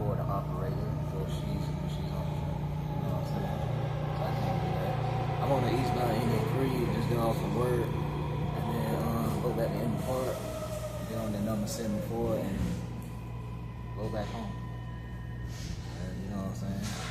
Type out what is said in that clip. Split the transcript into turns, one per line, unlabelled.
for the operator, so she's on the truck. You know what I'm saying? So I can't do that. I'm on the eastbound NA3, just get off from work, and then go back to M Park, get on the number 74, and go back home. And you know what I'm saying?